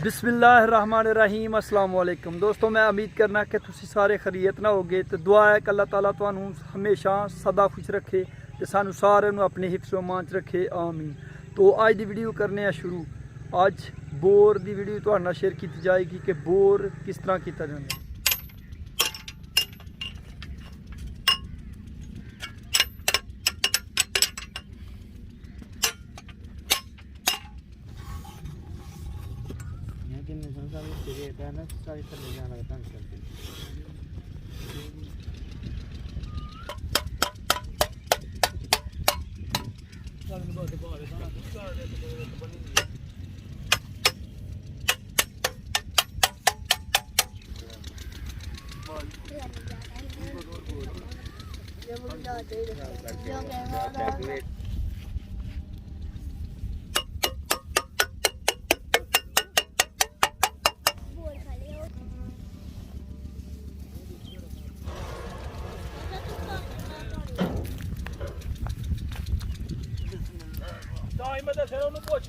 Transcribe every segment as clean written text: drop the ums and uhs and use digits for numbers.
बिस्मिल्लाहिर्रहमानिर्रहीम। अस्सलाम वालेकुम दोस्तों, मैं उम्मीद करना कि तुसी सारे खैरियत ना होगे। तो दुआ है कि अल्लाह ताला तुहानू हमेशा सदा खुश रखे ते सानू सारे नू अपने हिफ्ज़ व मान च रखे, आमीन। तो अज दी वीडियो करने शुरू। अज बोर दी वीडियो तुहाडे नाल शेयर की जाएगी कि बोर किस तरह किया जाता है।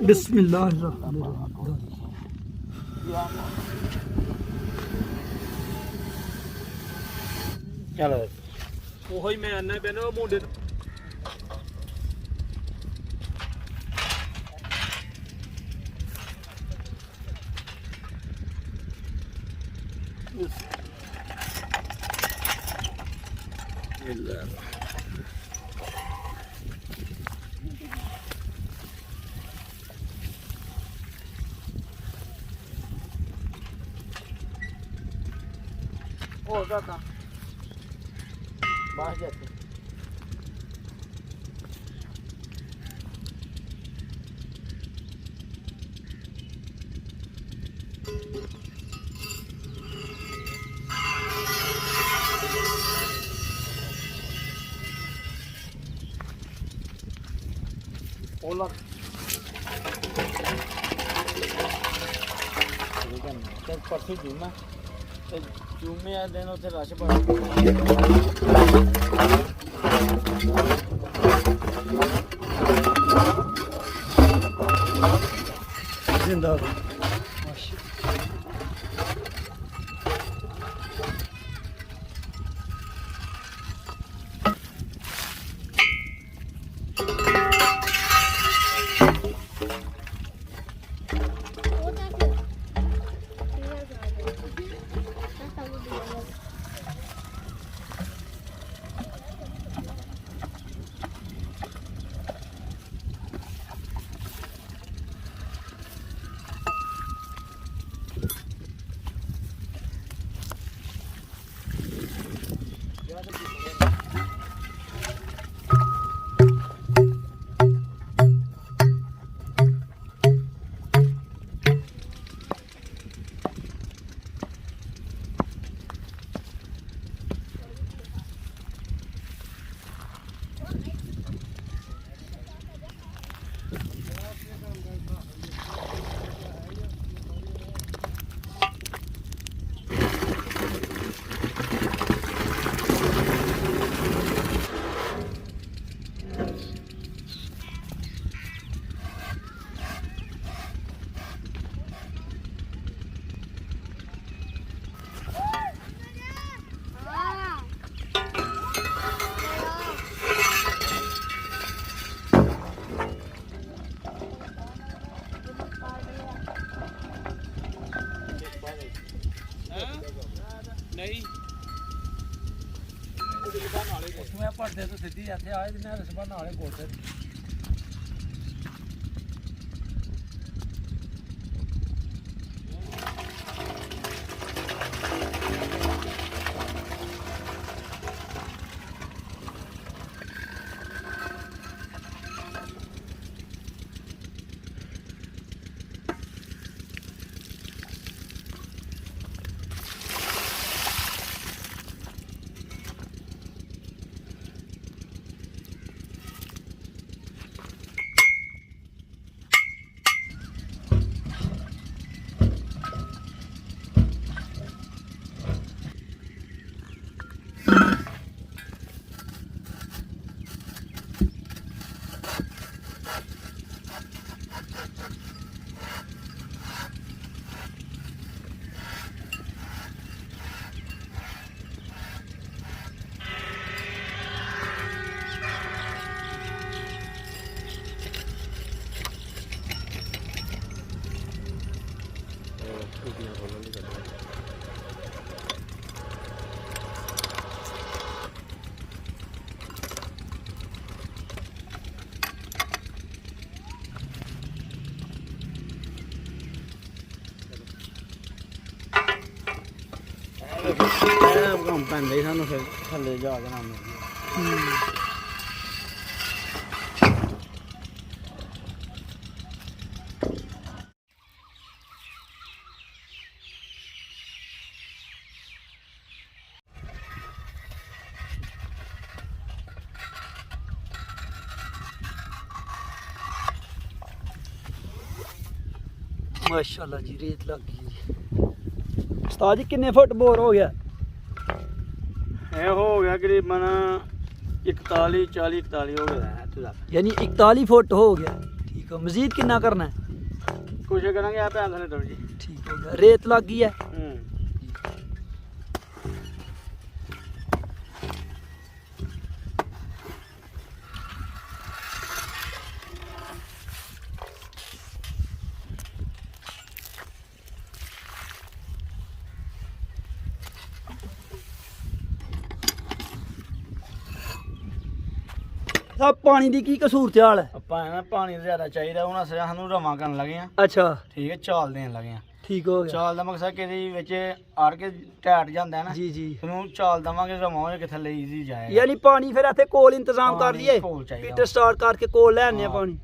बिस्मिल्लाहिर्रहमानिर्रहीम। चलो ओही मैं आना पे ना मुंडे हो जाता बाहर जाते ओला परसों जुम्मा जुम्मे आ दिन उत्थे रश बड़ा जिंदा नहीं उसमें पड़ते तो सीधी जाते आए मैं सुबह नाले कोटे ਪੈਂਦਾ ਹੀ ਸਾਨੂੰ ਫਿਰ ਥੱਲੇ ਜਾ ਕੇ ਨਾ ਮਿਲ माशाल्लाह जी रेत लग गई उस्ताद जी किन्ने फुट बोर हो गया ਇਹ ਹੋ ਗਿਆ ਕਰੀਬਨ 41 40 41 ਹੋ ਗਿਆ ਹੈ तुझा यानी 41 फुट हो गया ठीक है मजीद कितना करना है कोशिश करेंगे आप थले थोड़ी जी ठीक हो गया रेत लग गई है साहब पानी दी की कसूर त्याल है ਆਪਾਂ ਨਾ ਪਾਣੀ ਜ਼ਿਆਦਾ ਚਾਹੀਦਾ ਹੁਣ ਅਸੀਂ ਸਾਨੂੰ ਰਵਾਂ ਕਰਨ ਲੱਗੇ ਆ अच्छा ਠੀਕ ਹੈ ਚਾਲ ਦੇਣ ਲੱਗੇ ਆ ठीक हो गया ਚਾਲ ਦਾ ਮਕਸਦ ਕਿ ਇਹਦੇ ਵਿੱਚ ਆੜ ਕੇ ਟੈਟ ਜਾਂਦਾ ਹੈ ਨਾ जी जी ਉਹਨੂੰ ਚਾਲ ਦਵਾਂਗੇ ਰਵਾਂ ਹੋ ਕੇ ਥੱਲੇ ਈਜ਼ੀ ਜਾਏਗਾ यानी पानी फिर इत्थे कोल इंतजाम कर पानी दिए कोल चाहिए। हीटर स्टार्ट करके कोल ले आने हाँ। पानी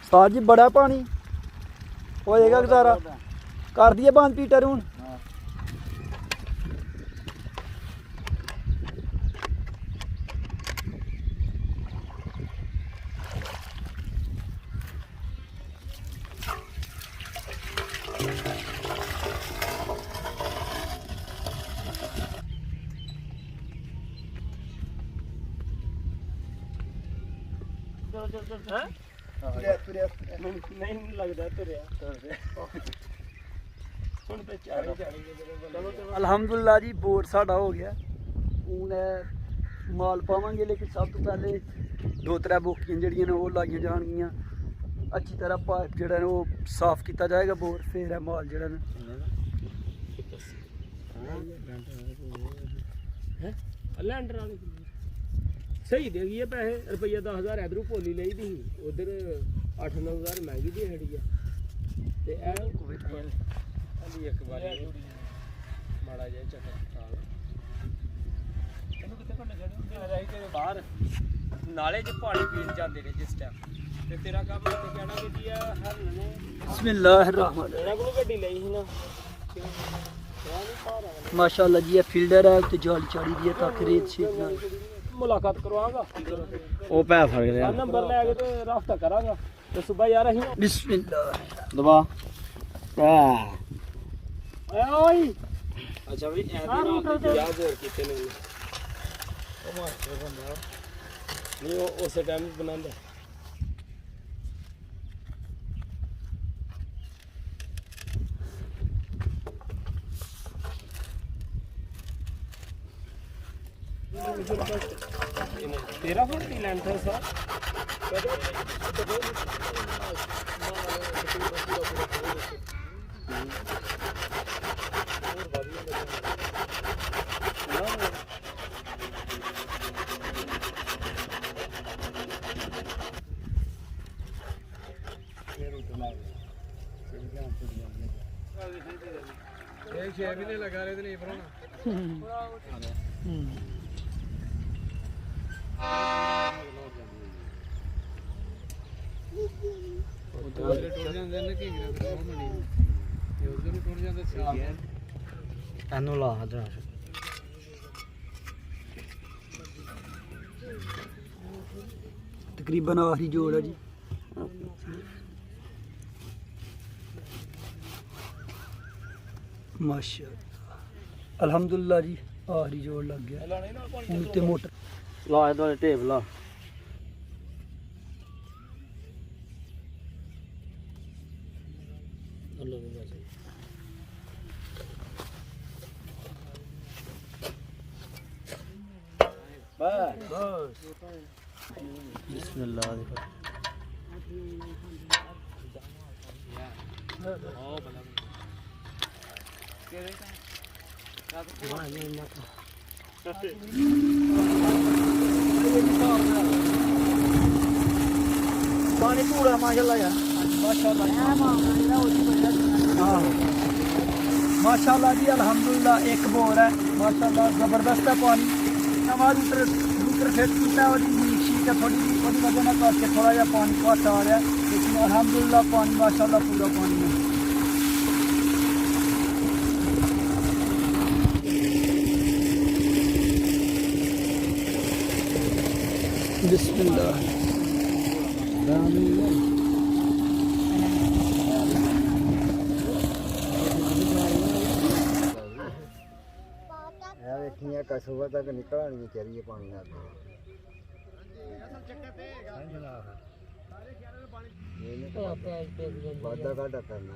उस्ताद जी बड़ा पानी होएगा गुजारा कर दिए बंद पीटर हूँ ਨਹੀਂ ਲੱਗਦਾ ਤੁਰਿਆ ਹੁਣ ਤੇ ਚਾਰੇ ਚਲੋ अलहमदुलिल्लाह जी बोर साड़ा हो गया हूँ माल पावांगे लेकिन सब तो पहले 2-3 बोकियां जड़ियां ने वो लाइया जानगियां अच्छी तरह पाइप जड़ा ने वो साफ किया जाएगा बोर फिर है माल जड़ा ने लैंडर वाले सही दे गई है पैसे रुपया 10,000 इधरों भोली ली थी उधर 8-9,000 महंगी दी खड़ी है ते एक बार माड़ा जाए चक्कर बाहर नाले च पानी पीन जाते ने जिस टाइम ते तेरा काम ते कहना कि जी हर ने बिस्मिल्लाहिर्रहमान तेरा कोल गड्डी लई ही ना माशाल्लाह जी ये फील्डर है ते जाली चाड़ी दी है ताकि रेत शेत ना मुलाकात करवागा ਉਹ ਪੈ ਫੜ ਗਿਆ नंबर ले आगे तो रास्ता करांगा तो सुबह यार ही बिस्मिल्लाह ਦਬਾ आया ओए अच्छा भाई ऐसे रात के जा बोर किते ने ओ मास्टर बंदा नहीं वो उस टाइम बनांदा तेरा फुट की लेंथ है सर एक 6 महीने लगा रहे थे नहीं भराना ਇਹਨੂੰ ਲਾ ਦੇ तकरीबन आखिरी जोड़ है जी माशाअल्लाह अल्हम्दुलिल्लाह जी आखिरी जोड़ लग गया हूं ते मोटर ਲਾ ਇਹਦੇ ਢੇਬ ਲਾ ਬਸ ਬਿਸਮਿਲ੍ਲਾਹ पानी पूरा माशाल्लाह यार माशाल्लाह जी अल्हम्दुलिल्लाह एक बोर है माशाल्लाह जबरदस्त है पानी हमारी मीटर फिट किया शीट है थोड़ी वजह ना करके थोड़ा जहा पानी घट आ रहा है लेकिन अल्हम्दुलिल्लाह पानी माशाल्लाह पूरा पानी है बिस्मिल्लाह ਵੇਖੀਆਂ ਕਸੂਆ ਤੱਕ ਨਿਕਲਣੀ ਚਾਹੀਏ ਪਾਣੀ ਨਾਲ ਵਾਧਾ ਘਾਟਾ ਕਰਨਾ